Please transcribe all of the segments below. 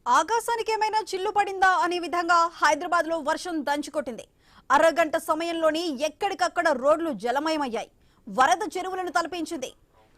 ఆకాశానికి ఏమైనా చిల్లు పడిందా అనే విధంగా హైదరాబాద్ లో వర్షం దంచుకొట్టింది. అరగంట సమయంలోని ఎక్కడికక్కడ రోడ్లు జలమయమయ్యాయి. వరద చెరువులను తలపించింది.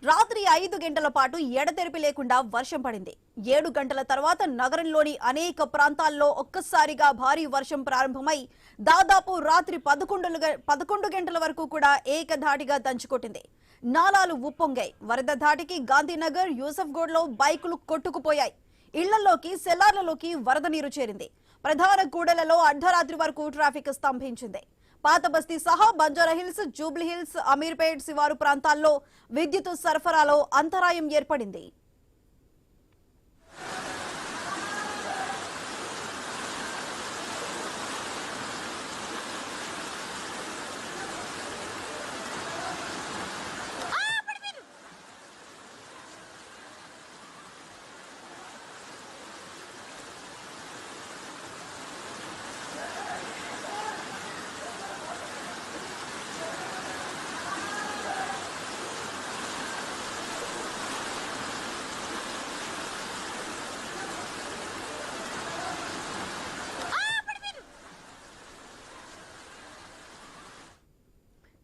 రాత్రి 5 గంటల పాటు ఎడతెరిపి లేకుండా వర్షం పడింది. 7 గంటల తర్వాత నగరంలోని అనేక ప్రాంతాల్లో ఒక్కసారిగా భారీ వర్షం ప్రారంభమై దాదాపు రాత్రి 11 గంటల వరకు కూడా ఏకధాటిగా దంచుకొట్టింది. నాలాలు ఉప్పొంగాయి. వరద ధాటికి గాంధీనగర్, యూసఫ్గూడ్ లో బైకులు కొట్టుకుపోయాయి. ఇళ్లలోకి, సెల్లార్లలోకి వరద నీరు చేరింది. ప్రధాన కూడలలో అర్ధరాత్రి వరకు ట్రాఫిక్ స్తంభించింది. పాత బస్తీ సహా బంజారాహిల్స్, జూబ్లీహిల్స్, అమీర్పేట్ శివారు ప్రాంతాల్లో విద్యుత్ సరఫరాలో అంతరాయం ఏర్పడింది.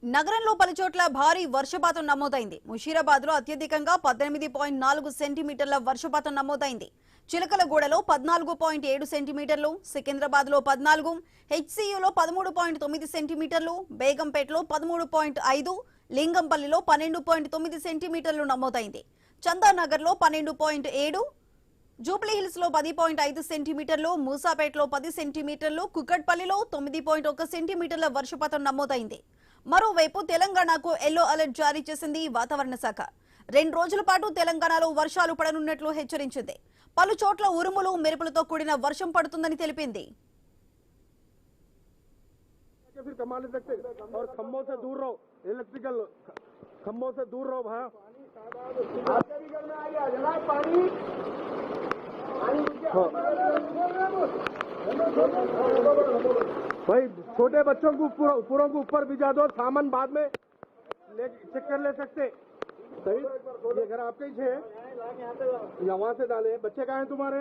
నగరంలో పలుచోట్ల భారీ వర్షపాతం నమోదైంది. ముషీరాబాద్ లో అత్యధికంగా 18.4 సెంటీమీటర్ల వర్షపాతం నమోదైంది. చిలకలగూడలో 14.7 సెంటీమీటర్లు, సికింద్రాబాద్ లో 14, హెచ్సియులో 13.9 సెంటీమీటర్లు, బేగంపేటలో 13.5, లింగంపల్లిలో 12.9 సెంటీమీటర్లు నమోదైంది. చందానగర్ లో 12.7, జూబ్లీహిల్స్ లో 10.5 సెంటీమీటర్లు, మూసాపేటలో 10 సెంటీమీటర్లు, కుకట్పల్లిలో 9.1 సెంటీమీటర్ల వర్షపాతం నమోదైంది. మరోవైపు తెలంగాణకు ఎల్లో అలర్ట్ జారీ చేసింది వాతావరణ శాఖ. 2 రోజుల పాటు తెలంగాణలో వర్షాలు పడనున్నట్లు హెచ్చరించింది. పలు చోట్ల ఉరుములు, మెరుపులతో కూడిన వర్షం పడుతుందని తెలిపింది. भाई छोटे बच्चों को पूरों को ऊपर भिजा दो, सामान बाद में चेक कर ले सकते। सही, ये घर आपके ही है या वहाँ से डाले? बच्चे कहाँ हैं तुम्हारे?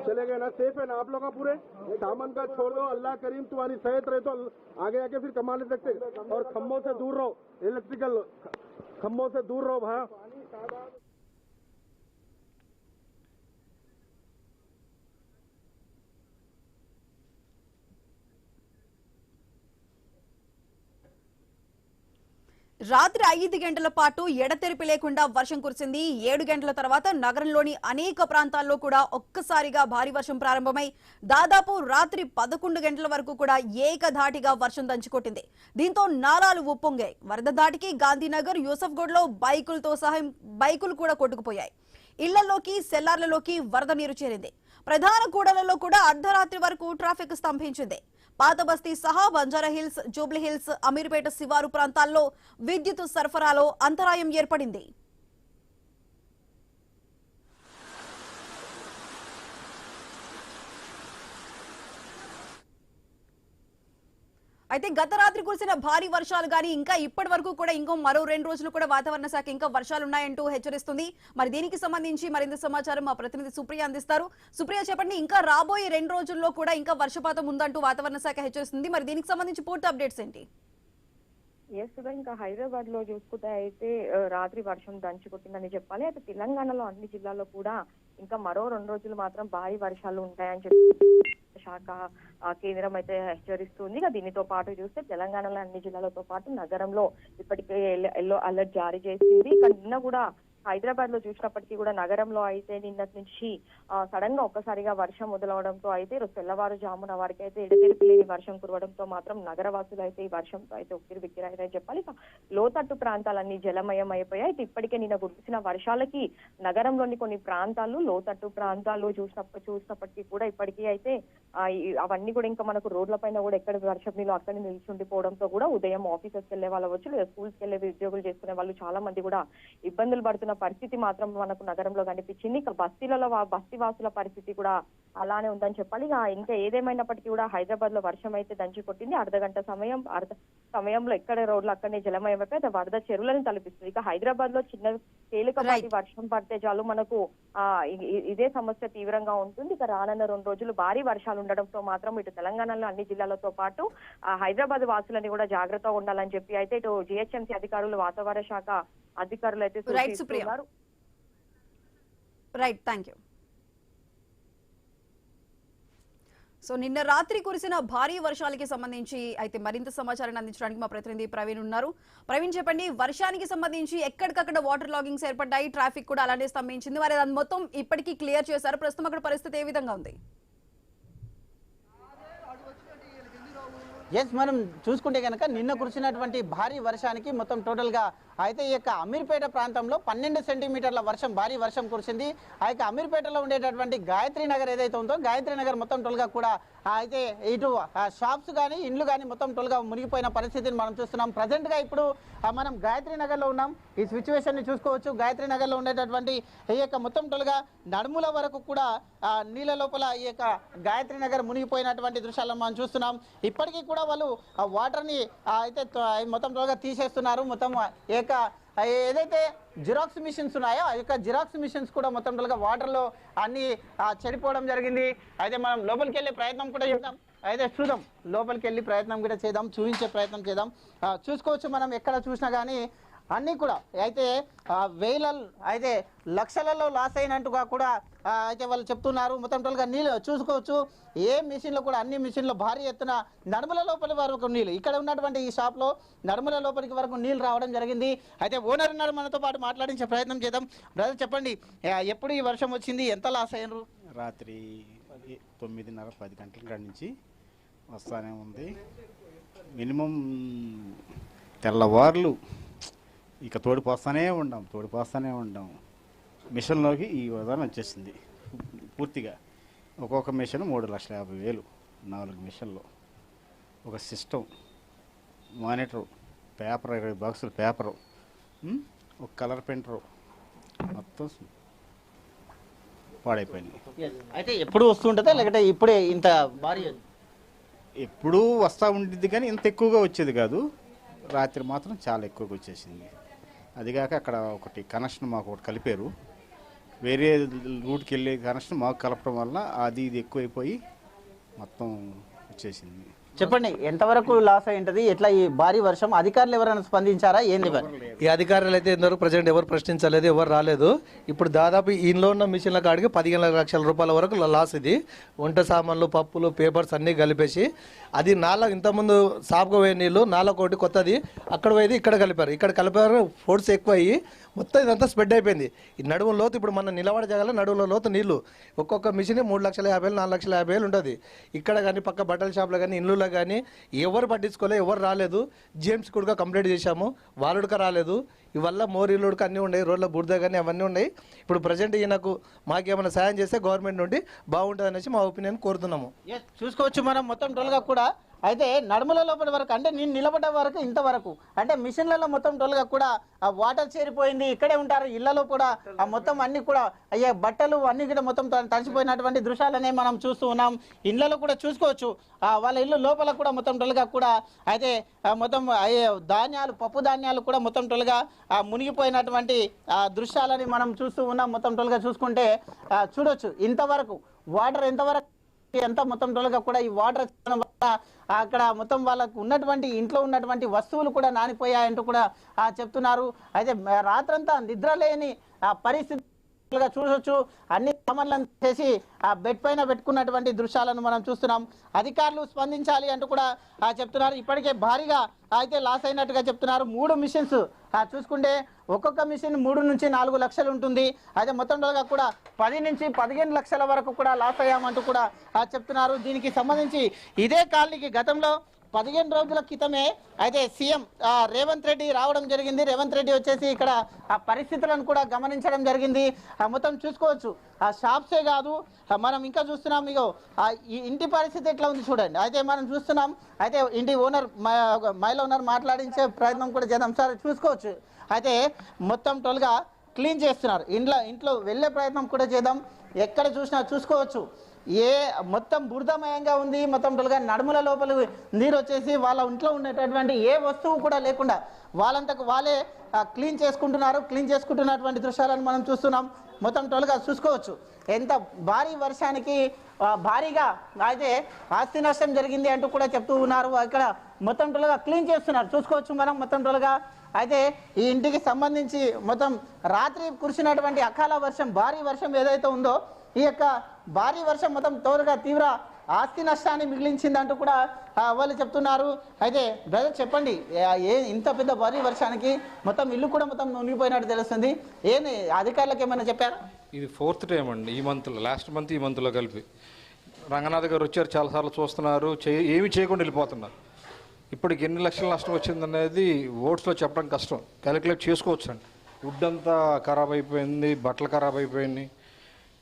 चले गए ना? सेफ है ना आप लोग का? पूरे सामान का छोड़ दो, अल्लाह करीम तुम्हारी सेहत रहे तो आगे आके फिर कमा ले सकते। और खम्भों से दूर रहो, इलेक्ट्रिकल खम्भों से दूर रहो भाई। రాత్రి 5 గంటల పాటు ఎడతెరిపి లేకుండా వర్షం కురిసింది. 7 గంటల తర్వాత నగరంలోని అనేక ప్రాంతాల్లో కూడా ఒక్కసారిగా భారీ వర్షం ప్రారంభమై దాదాపు రాత్రి 11 గంటల వరకు కూడా ఏకధాటిగా వర్షం దంచుకొట్టింది. దీంతో నాలాలు ఉప్పొంగాయి. వరద ధాటికి గాంధీనగర్, యూసఫ్గూడ్ లో బైకులు కూడా కొట్టుకుపోయాయి. ఇళ్లలోకి, సెల్లార్లలోకి వరద నీరు చేరింది. ప్రధాన కూడలలో కూడా అర్ధరాత్రి వరకు ట్రాఫిక్ స్తంభించింది. పాత బస్తీ సహా బంజారాహిల్స్, జూబ్లీహిల్స్, అమీర్పేట శివారు ప్రాంతాల్లో విద్యుత్ సరఫరాలో అంతరాయం ఏర్పడింది. అయితే గత రాత్రి కురిసిన భారీ వర్షాలు గానీ ఇంకా ఇప్పటి వరకు కూడా మరో 2 రోజులు కూడా వాతావరణ శాఖ ఇంకా వర్షాలున్నాయంటూ హెచ్చరిస్తుంది. మరి దీనికి సంబంధించి మరింత సమాచారం మా ప్రతినిధి సుప్రియ అందిస్తారు. సుప్రియ, చెప్పండి, ఇంకా రాబోయే 2 రోజుల్లో కూడా ఇంకా వర్షపాతం ఉందంటూ వాతావరణ శాఖ హెచ్చరిస్తుంది. మరి దీనికి సంబంధించి పూర్తి అప్డేట్స్ ఏంటి? ఇంకా హైదరాబాద్ లో చూసుకుంటే అయితే రాత్రి వర్షం దంచుకొట్టిందని చెప్పాలి. అయితే తెలంగాణలో అన్ని జిల్లాల్లో కూడా ఇంకా మరో 2 రోజులు మాత్రం భారీ వర్షాలు ఉంటాయని చెప్పి శాఖ కేంద్రం అయితే హెచ్చరిస్తుంది. దీనితో పాటు చూస్తే తెలంగాణలో అన్ని జిల్లాలతో పాటు నగరంలో ఇప్పటికే ఎల్లో అలర్ట్ జారీ చేసింది. నిన్న కూడా హైదరాబాద్ లో చూసినప్పటికీ కూడా నగరంలో అయితే నిన్నటి నుంచి సడన్ గా ఒక్కసారిగా వర్షం మొదలవడంతో అయితే తెల్లవారుజామున వారికి అయితే ఎడతెరిపి లేని వర్షం కురవడంతో మాత్రం నగరవాసులు అయితే ఈ వర్షంతో అయితే ఉక్కిరి బిక్కిరైతే చెప్పాలి. లోతట్టు ప్రాంతాలన్నీ జలమయం అయిపోయాయి. అయితే ఇప్పటికే నిన్న కురిసిన వర్షాలకి నగరంలోని కొన్ని ప్రాంతాలు, లోతట్టు ప్రాంతాలు చూసినప్పటికీ కూడా ఇప్పటికీ అయితే అవన్నీ కూడా ఇంకా మనకు రోడ్ల పైన కూడా ఎక్కడ వర్షం నీళ్ళు అక్కడి నిలిచుండిపోవడంతో కూడా ఉదయం ఆఫీసెస్ వెళ్లే వాళ్ళు అవ్వచ్చు, లేదా స్కూల్స్కి వెళ్లే ఉద్యోగులు చేసుకునే వాళ్ళు చాలా మంది కూడా ఇబ్బందులు పడుతున్న పరిస్థితి మాత్రం మనకు నగరంలో కనిపించింది. ఇక బస్తీలలో బస్తీ వాసుల పరిస్థితి కూడా అలానే ఉందని చెప్పాలి. ఇంకా ఏదేమైనప్పటికీ కూడా హైదరాబాద్ లో వర్షం అయితే దంచి కొట్టింది. అర్ధ సమయంలో ఎక్కడ రోడ్లు అక్కడనే జలమయమైపోయి వరద చెరువులను తలపిస్తుంది. ఇక హైదరాబాద్ లో చిన్న తేలికపాటి వర్షం పడితే చాలు మనకు ఇదే సమస్య తీవ్రంగా ఉంటుంది. ఇక రానున్న 2 రోజులు భారీ వర్షాలు ఉండడంతో మాత్రం ఇటు తెలంగాణలో అన్ని జిల్లాలతో పాటు హైదరాబాద్ వాసులని కూడా జాగ్రత్తగా ఉండాలని చెప్పి అయితే ఇటు జిహెచ్ఎంసీ అధికారులు, వాతావరణ శాఖ అధికారులు అయితే సూచిస్తున్నారు. Right, thank you. సో నిన్న రాత్రి కురిసిన భారీ వర్షాలకి సంబంధించి అయితే మరింత సమాచారాన్ని అందించడానికి మా ప్రతినిధి ప్రవీణ్ ఉన్నారు. ప్రవీణ్, చెప్పండి, వర్షానికి సంబంధించి ఎక్కడికక్కడ వాటర్ లాగింగ్స్ ఏర్పడ్డాయి, ట్రాఫిక్ కూడా అలానే స్తంభించింది, మరి అది మొత్తం ఇప్పటికీ క్లియర్ చేశారు. ప్రస్తుతం అక్కడ పరిస్థితి ఏ విధంగా ఉంది? ఎస్, మనం చూసుకుంటే కనుక నిన్న కురిసినటువంటి భారీ వర్షానికి మొత్తం టోటల్గా అయితే ఈ యొక్క అమీర్పేట ప్రాంతంలో 12 సెంటీమీటర్ల వర్షం, భారీ వర్షం కురిసింది. ఆ యొక్క అమీర్పేటలో ఉండేటటువంటి గాయత్రి నగర్ ఏదైతే ఉందో గాయత్రి నగర్ మొత్తం టోల్గా కూడా అయితే ఇటు షాప్స్ కానీ ఇండ్లు కానీ మొత్తం టోల్గా మునిగిపోయిన పరిస్థితిని మనం చూస్తున్నాం. ప్రజెంట్గా ఇప్పుడు మనం గాయత్రి నగర్లో ఉన్నాం. ఈ సిచ్యువేషన్ని చూసుకోవచ్చు. గాయత్రి నగర్లో ఉండేటటువంటి ఈ యొక్క మొత్తం టోల్గా నడుముల వరకు కూడా నీళ్ళ లోపల ఈ యొక్క గాయత్రి నగర్ మునిగిపోయినటువంటి దృశ్యాలను మనం చూస్తున్నాం. ఇప్పటికీ కూడా వాళ్ళు వాటర్ని అయితే మొత్తం టోల్గా తీసేస్తున్నారు. మొత్తం ఏదైతే జిరాక్స్ మిషన్స్ ఉన్నాయో ఆ యొక్క జిరాక్స్ మిషన్స్ కూడా మొత్తం టోల్గా వాటర్లో అన్ని చెడిపోవడం జరిగింది. అయితే మనం లోపలికి వెళ్ళే ప్రయత్నం కూడా చేద్దాం. అయితే చూద్దాం, లోపలికి వెళ్ళి ప్రయత్నం కూడా చేద్దాం, చూపించే ప్రయత్నం చేద్దాం. చూసుకోవచ్చు, మనం ఎక్కడ చూసినా కానీ అన్నీ కూడా అయితే వేల అయితే లక్షలలో లాస్ అయినట్టుగా కూడా అయితే వాళ్ళు చెప్తున్నారు. మొత్తం టోల్గా నీళ్ళు చూసుకోవచ్చు. ఏ మిషన్లో కూడా అన్ని మిషన్లో భారీ ఎత్తున నడుముల లోపలి వరకు నీళ్ళు, ఇక్కడ ఉన్నటువంటి ఈ షాప్లో నడుముల లోపలికి వరకు నీళ్ళు రావడం జరిగింది. అయితే ఓనర్ ఉన్నారు, మనతో పాటు మాట్లాడించే ప్రయత్నం చేద్దాం. బ్రదర్, చెప్పండి, ఎప్పుడు ఈ వర్షం వచ్చింది, ఎంత లాస్ అయ్యారు? రాత్రి 9:30-10 గంటల కాడి నుంచి వస్తూనే ఉంది. మినిమం తెల్లవార్లు ఇక తోడిపోస్తూనే ఉండాం. మిషన్లోకి ఈ ఉదాహరణ వచ్చేసింది పూర్తిగా. ఒక్కొక్క మిషన్ 3,50,000, 4 మిషన్లు, ఒక సిస్టమ్, మానిటరు, పేపర్ 20 బాక్సులు పేపరు, ఒక కలర్ పెయింటరు, మొత్తం పాడైపోయింది. అయితే ఎప్పుడు వస్తుంటుందా లేకపోతే ఇప్పుడే ఇంత భారీ? ఎప్పుడూ వస్తూ ఉంటుంది కానీ ఇంత ఎక్కువగా వచ్చేది కాదు. రాత్రి మాత్రం చాలా ఎక్కువగా వచ్చేసింది. అదిగాక అక్కడ ఒకటి కనెక్షన్ మాకు ఒకటి కలిపారు, వేరే రూట్కి వెళ్ళే కనెక్షన్ మాకు కలపడం వల్ల అది ఇది ఎక్కువైపోయి మొత్తం వచ్చేసింది. చెప్పండి, ఎంతవరకు లాస్ అయి ఉంటుంది, ఎట్లా ఈ భారీ వర్షం? అధికారులు ఎవరైనా స్పందించారా? ఏంది? ఈ అధికారులు అయితే ఇంతవరకు ప్రజెంట్ ఎవరు ప్రశ్నించలేదు, ఎవరు రాలేదు. ఇప్పుడు దాదాపు ఇంట్లో ఉన్న మిషన్ల కాడికి 15 లక్షల రూపాయల వరకు లాస్. ఇది వంట సామాన్లు, పప్పులు, పేపర్స్ అన్నీ కలిపేసి అది ఇంతకుముందు సాపుగా పోయే నీళ్ళు నాలుగోటి కొత్తది అక్కడ పోయేది ఇక్కడ కలిపారు. ఫోర్స్ ఎక్కువ అయ్యి మొత్తం ఇదంతా స్ప్రెడ్ అయిపోయింది. ఈ నడుము లోతు, ఇప్పుడు మన నిలబడ జగల నడువులో లోతు నీళ్లు, ఒక్కొక్క మిషన్ 3,50,000, 4,50,000 ఉంటుంది. ఇక్కడ కానీ పక్క బట్టల షాప్లో కానీ ఇండ్లలో కానీ ఎవరు పట్టించుకోలేదు, ఎవరు రాలేదు. జిఎంసీ కూడా కంప్లైంట్ చేశాము, వాళ్ళుడక రాలేదు. ఇవల్ల మోరీలుడక అన్నీ ఉన్నాయి, రోడ్ల బురద కానీ అవన్నీ ఉన్నాయి. ఇప్పుడు ప్రజెంట్ ఈయనకు మాకేమైనా సాయం చేస్తే గవర్నమెంట్ నుండి బాగుంటుంది అనేసి మా ఒపీనియన్ కోరుతున్నాము. చూసుకోవచ్చు మనం మొత్తం టోల్గా కూడా అయితే నడుముల లోపల వరకు, అంటే నేను నిలబడ్డ వరకు ఇంతవరకు, అంటే మిషన్లలో మొత్తం టోల్గా కూడా ఆ వాటర్ చేరిపోయింది. ఇక్కడే ఉంటారు, ఇళ్లలో కూడా ఆ మొత్తం అన్ని కూడా అయ్యే బట్టలు అన్ని కూడా మొత్తం తడిసిపోయినటువంటి దృశ్యాలనే మనం చూస్తూ ఉన్నాం. ఇళ్లలో కూడా చూసుకోవచ్చు, వాళ్ళ ఇల్లు లోపల కూడా మొత్తం టోల్గా కూడా అయితే మొత్తం ధాన్యాలు, పప్పు ధాన్యాలు కూడా మొత్తం టోల్గా మునిగిపోయినటువంటి దృశ్యాలని మనం చూస్తూ ఉన్నాం. మొత్తం టోల్గా చూసుకుంటే చూడొచ్చు ఇంతవరకు వాటర్ ఎంత మొత్తం టోల్గా కూడా ఈ వాటర్ వల్ల అక్కడ మొత్తం వాళ్ళకు ఉన్నటువంటి ఇంట్లో ఉన్నటువంటి వస్తువులు కూడా నానిపోయాయంటూ కూడా చెప్తున్నారు. అయితే రాత్రంతా నిద్ర లేని పరిస్థితి చూడొచ్చు. అన్ని సామాన్లను చేసి ఆ బెడ్ పైన పెట్టుకున్నటువంటి దృశ్యాలను మనం చూస్తున్నాం. అధికారులు స్పందించాలి అంటూ కూడా చెప్తున్నారు. ఇప్పటికే భారీగా అయితే లాస్ అయినట్టుగా చెప్తున్నారు. 3 మిషన్స్ చూసుకుంటే ఒక్కొక్క మిషన్ 3 నుంచి 4 లక్షలు ఉంటుంది. అయితే మొత్తం కూడా 10 నుంచి 15 లక్షల వరకు కూడా లాస్ అయ్యామంటూ కూడా చెప్తున్నారు. దీనికి సంబంధించి ఇదే కాలనీకి గతంలో 15 రోజుల క్రితమే అయితే సీఎం రేవంత్ రెడ్డి రావడం జరిగింది. రేవంత్ రెడ్డి వచ్చేసి ఇక్కడ ఆ పరిస్థితులను కూడా గమనించడం జరిగింది. మొత్తం చూసుకోవచ్చు, ఆ షాప్సే కాదు, మనం ఇంకా చూస్తున్నాం. ఇగో ఈ ఇంటి పరిస్థితి ఎట్లా ఉంది చూడండి. అయితే మనం చూస్తున్నాం. అయితే ఇంటి ఓనర్, మహిళ ఓనర్ మాట్లాడించే ప్రయత్నం కూడా చేద్దాం. సార్, చూసుకోవచ్చు, అయితే మొత్తం టోల్గా క్లీన్ చేస్తున్నారు. ఇంట్లో వెళ్ళే ప్రయత్నం కూడా చేద్దాం. ఎక్కడ చూసినా చూసుకోవచ్చు మొత్తం బురదమయంగా ఉంది. మొత్తం టోల్గా నడుముల లోపల నీరు వచ్చేసి వాళ్ళ ఇంట్లో ఉండేటటువంటి ఏ వస్తువు కూడా లేకుండా వాళ్ళంతకు వాళ్ళే క్లీన్ చేసుకుంటున్నటువంటి దృశ్యాలను మనం చూస్తున్నాం. మొత్తం టోల్గా చూసుకోవచ్చు ఎంత భారీ వర్షానికి భారీగా అయితే ఆస్తి నష్టం జరిగింది అంటూ కూడా చెప్తూ ఉన్నారు. ఇక్కడ మొత్తం టోల్గా క్లీన్ చేస్తున్నారు చూసుకోవచ్చు మనం. మొత్తం టోల్గా అయితే ఈ ఇంటికి సంబంధించి మొత్తం రాత్రి కురిసినటువంటి అకాల వర్షం, భారీ వర్షం ఏదైతే ఉందో ఈ యొక్క భారీ వర్షం మొత్తం తోలుగా తీవ్ర ఆస్తి నష్టాన్ని మిగిలించిందంటూ కూడా వాళ్ళు చెప్తున్నారు. అయితే బ్రదర్ చెప్పండి, ఇంత పెద్ద భారీ వర్షానికి మొత్తం ఇల్లు కూడా మొత్తం మునిగిపోయినట్టు తెలుస్తుంది. అధికారులకు ఏమైనా చెప్పారా? ఇది 4th టైం అండి ఈ మంత్లో, లాస్ట్ మంత్ ఈ మంత్లో కలిపి. రంగనాథ్ గారు వచ్చారు, చాలాసార్లు చూస్తున్నారు, ఏమీ చేయకుండా వెళ్ళిపోతున్నారు. ఇప్పటికి ఎన్ని లక్షల నష్టం వచ్చిందనేది ఓట్స్లో చెప్పడం కష్టం, క్యాలిక్యులేట్ చేసుకోవచ్చు అండి. వుడ్ అంతా ఖరాబ్ అయిపోయింది, బట్టలు ఖరాబ్ అయిపోయింది,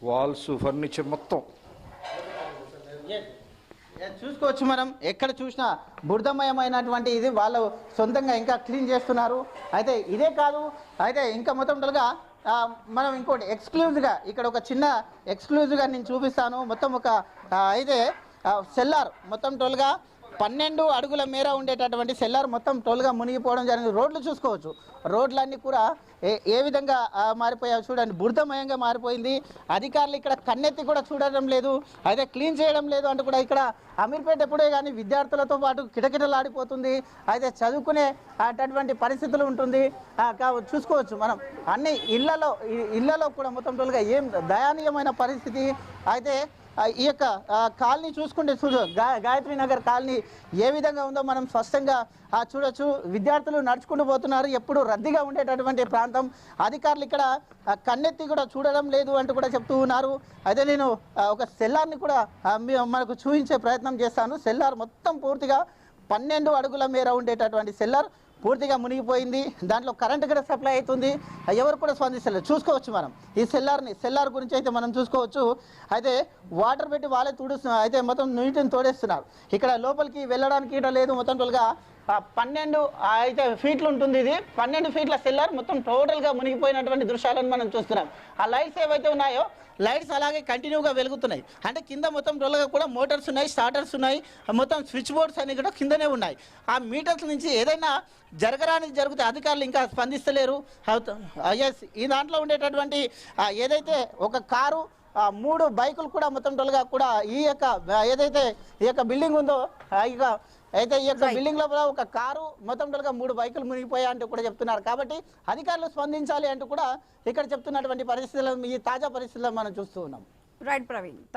వాల్స్, ఫర్నిచర్ మొత్తం చూసుకోవచ్చు మనం. ఎక్కడ చూసినా బురదమయమైనటువంటి ఇది వాళ్ళు సొంతంగా ఇంకా క్లీన్ చేస్తున్నారు. అయితే ఇదే కాదు, అయితే ఇంకా మొత్తం టోల్గా మనం ఇంకోటి ఎక్స్క్లూజివ్గా ఇక్కడ ఒక చిన్న ఎక్స్క్లూజివ్గా నేను చూపిస్తాను. మొత్తం ఒక అయితే సెల్లార్ మొత్తం టోల్గా 12 అడుగుల మేర ఉండేటటువంటి సెల్లార్ మొత్తం టోల్గా మునిగిపోవడం జరిగింది. రోడ్లు చూసుకోవచ్చు, రోడ్లన్నీ కూడా ఏ విధంగా మారిపోయావు చూడండి, బురదమయంగా మారిపోయింది. అధికారులు ఇక్కడ కన్నెత్తి కూడా చూడడం లేదు, అయితే క్లీన్ చేయడం లేదు అంటూ కూడా ఇక్కడ అమీర్పేట ఎప్పుడే కానీ విద్యార్థులతో పాటు కిటకిటలాడిపోతుంది. అయితే చదువుకునే అటువంటి పరిస్థితులు ఉంటుంది. చూసుకోవచ్చు మనం అన్ని ఇళ్లలో కూడా మొత్తం టోల్గా ఏం దయానీయమైన పరిస్థితి. అయితే ఈ యొక్క కాలనీ చూసుకుంటే గాయత్రి నగర్ కాలనీ ఏ విధంగా ఉందో మనం స్పష్టంగా చూడొచ్చు. విద్యార్థులు నడుచుకుంటూ పోతున్నారు, ఎప్పుడు రద్దీగా ఉండేటటువంటి ప్రాంతం. అధికారులు ఇక్కడ కన్నెత్తి కూడా చూడడం లేదు అంటూ కూడా చెప్తూ ఉన్నారు. అయితే నేను ఒక సెల్లార్ని కూడా మనకు చూపించే ప్రయత్నం చేస్తాను. సెల్లార్ మొత్తం పూర్తిగా 12 అడుగుల మేర ఉండేటటువంటి సెల్లార్ పూర్తిగా మునిగిపోయింది. దాంట్లో కరెంటు కూడా సప్లై అవుతుంది, ఎవరు కూడా స్పందిస్తలేదు. చూసుకోవచ్చు మనం ఈ సెల్లార్ గురించి అయితే మనం చూసుకోవచ్చు. అయితే వాటర్ పెట్టి వాళ్ళే తుడుస్తున్నారు, అయితే మొత్తం నీటిని తోడేస్తున్నారు. ఇక్కడ లోపలికి వెళ్ళడానికి ఇట లేదు. మొత్తం టోల్గా 12 అయితే ఫీట్లు ఉంటుంది. ఇది 12 ఫీట్ల సెల్లార్ మొత్తం టోటల్గా మునిగిపోయినటువంటి దృశ్యాలను మనం చూస్తున్నాం. ఆ లైట్స్ ఏవైతే ఉన్నాయో లైట్స్ అలాగే కంటిన్యూగా వెలుగుతున్నాయి. అంటే కింద మొత్తం టోల్గా కూడా మోటార్స్ ఉన్నాయి, స్టార్టర్స్ ఉన్నాయి, మొత్తం స్విచ్ బోర్డ్స్ అన్ని కూడా కిందనే ఉన్నాయి. ఆ మీటర్స్ నుంచి ఏదైనా జరగరానిది జరిగితే అధికారులు ఇంకా స్పందిస్తలేరు. ఎస్, ఈ దాంట్లో ఉండేటటువంటి ఏదైతే ఒక కారు, 3 బైకులు కూడా మొత్తం టోల్గా కూడా ఈ యొక్క బిల్డింగ్ ఉందో అయితే ఈ యొక్క బిల్డింగ్ లోపల ఒక కారు మొత్తం టోల్గా 3 బైకులు మునిగిపోయా అంటూ కూడా చెప్తున్నారు. కాబట్టి అధికారులు స్పందించాలి అంటూ కూడా ఇక్కడ చెప్తున్నటువంటి పరిస్థితులను, ఈ తాజా పరిస్థితులను మనం చూస్తూ ఉన్నాం. రైట్ ప్రవీణ్.